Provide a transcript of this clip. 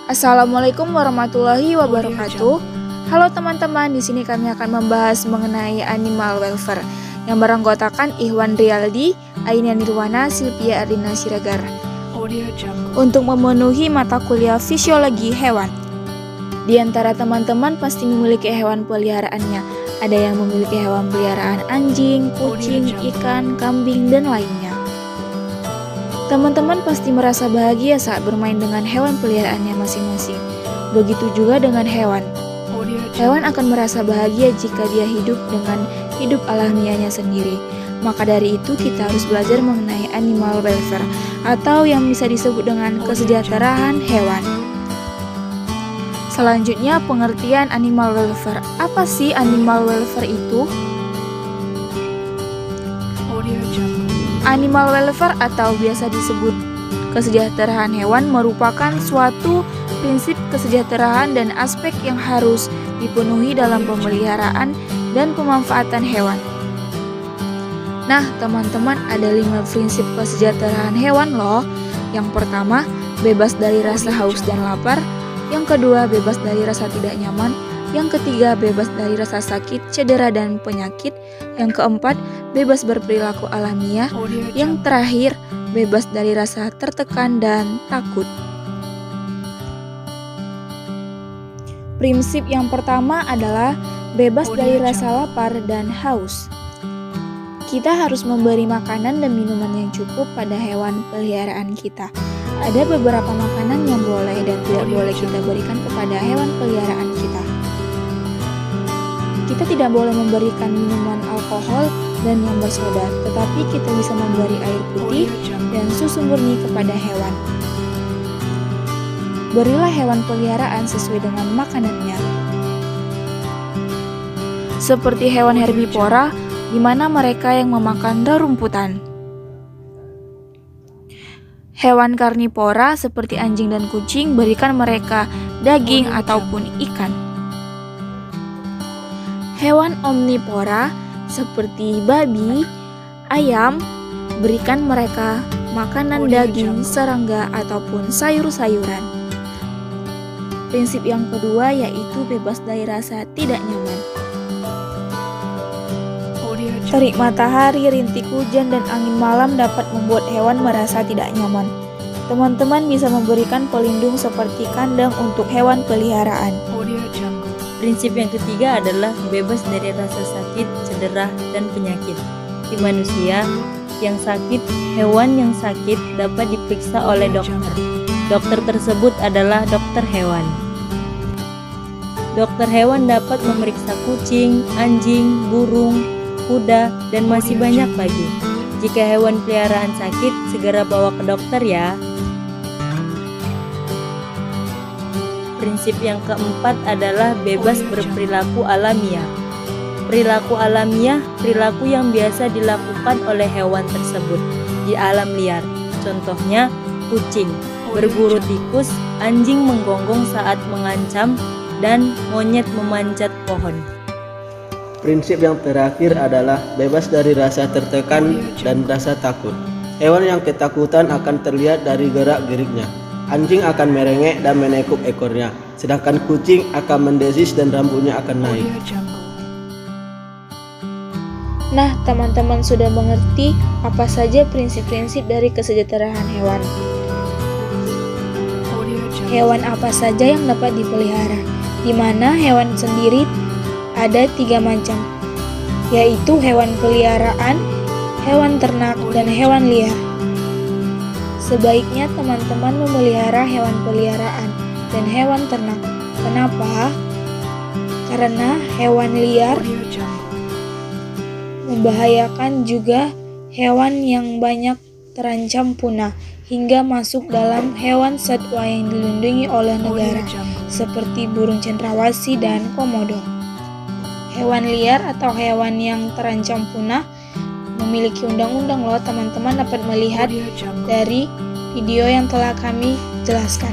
Assalamualaikum warahmatullahi wabarakatuh. Halo teman-teman, di sini kami akan membahas mengenai animal welfare yang beranggotakan Ihwan Rialdi, Aina Nirwana, Silvia Ardina Siregar untuk memenuhi mata kuliah fisiologi hewan. Di antara teman-teman pasti memiliki hewan peliharaannya. Ada yang memiliki hewan peliharaan anjing, kucing, ikan, kambing, dan lainnya. Teman-teman pasti merasa bahagia saat bermain dengan hewan peliharaannya masing-masing. Begitu juga dengan hewan. Hewan akan merasa bahagia jika dia hidup dengan hidup alamiahnya sendiri. Maka dari itu kita harus belajar mengenai animal welfare atau yang bisa disebut dengan kesejahteraan hewan. Selanjutnya, pengertian animal welfare. Apa sih animal welfare itu? Animal welfare atau biasa disebut kesejahteraan hewan merupakan suatu prinsip kesejahteraan dan aspek yang harus dipenuhi dalam pemeliharaan dan pemanfaatan hewan. Nah, teman-teman, ada 5 prinsip kesejahteraan hewan loh. Yang pertama, bebas dari rasa haus dan lapar. Yang kedua, bebas dari rasa tidak nyaman. Yang ketiga, bebas dari rasa sakit, cedera, dan penyakit. Yang keempat, bebas berperilaku alamiah. Yang terakhir, bebas dari rasa tertekan dan takut. Prinsip yang pertama adalah bebas dari rasa lapar dan haus. Kita harus memberi makanan dan minuman yang cukup pada hewan peliharaan kita. Ada beberapa makanan yang boleh dan tidak boleh kita berikan kepada hewan peliharaan kita. Kita tidak boleh memberikan minuman alkohol dan yang bersoda, tetapi kita bisa memberi air putih dan susu murni kepada hewan. Berilah hewan peliharaan sesuai dengan makanannya. Seperti hewan herbivora, di mana mereka yang memakan rerumputan. Hewan karnivora seperti anjing dan kucing, berikan mereka daging ataupun ikan. Hewan omnivora seperti babi, ayam, berikan mereka makanan daging, serangga, ataupun sayur-sayuran. Prinsip yang kedua yaitu bebas dari rasa tidak nyaman. Terik matahari, rintik hujan, dan angin malam dapat membuat hewan merasa tidak nyaman. Teman-teman bisa memberikan pelindung seperti kandang untuk hewan peliharaan. Prinsip yang ketiga adalah bebas dari rasa sakit, cedera, dan penyakit. Di manusia yang sakit, hewan yang sakit dapat diperiksa oleh dokter. Dokter tersebut adalah dokter hewan. Dokter hewan dapat memeriksa kucing, anjing, burung, kuda, dan masih banyak lagi. Jika hewan peliharaan sakit, segera bawa ke dokter ya. Prinsip yang keempat adalah bebas berperilaku alamiah. Perilaku alamiah, perilaku yang biasa dilakukan oleh hewan tersebut di alam liar. Contohnya, kucing berburu tikus, anjing menggonggong saat mengancam, dan monyet memanjat pohon. Prinsip yang terakhir adalah bebas dari rasa tertekan dan rasa takut. Hewan yang ketakutan akan terlihat dari gerak-geriknya. Anjing akan merengek dan menekuk ekornya, sedangkan kucing akan mendesis dan rambutnya akan naik. Nah, teman-teman sudah mengerti apa saja prinsip-prinsip dari kesejahteraan hewan. Hewan apa saja yang dapat dipelihara? Di mana hewan sendiri ada 3 macam, yaitu hewan peliharaan, hewan ternak, dan hewan liar. Sebaiknya teman-teman memelihara hewan peliharaan dan hewan ternak. Kenapa? Karena hewan liar membahayakan juga hewan yang banyak terancam punah hingga masuk dalam hewan satwa yang dilindungi oleh negara seperti burung cendrawasih dan komodo. Hewan liar atau hewan yang terancam punah memiliki undang-undang loh. Teman-teman dapat melihat dari video yang telah kami jelaskan.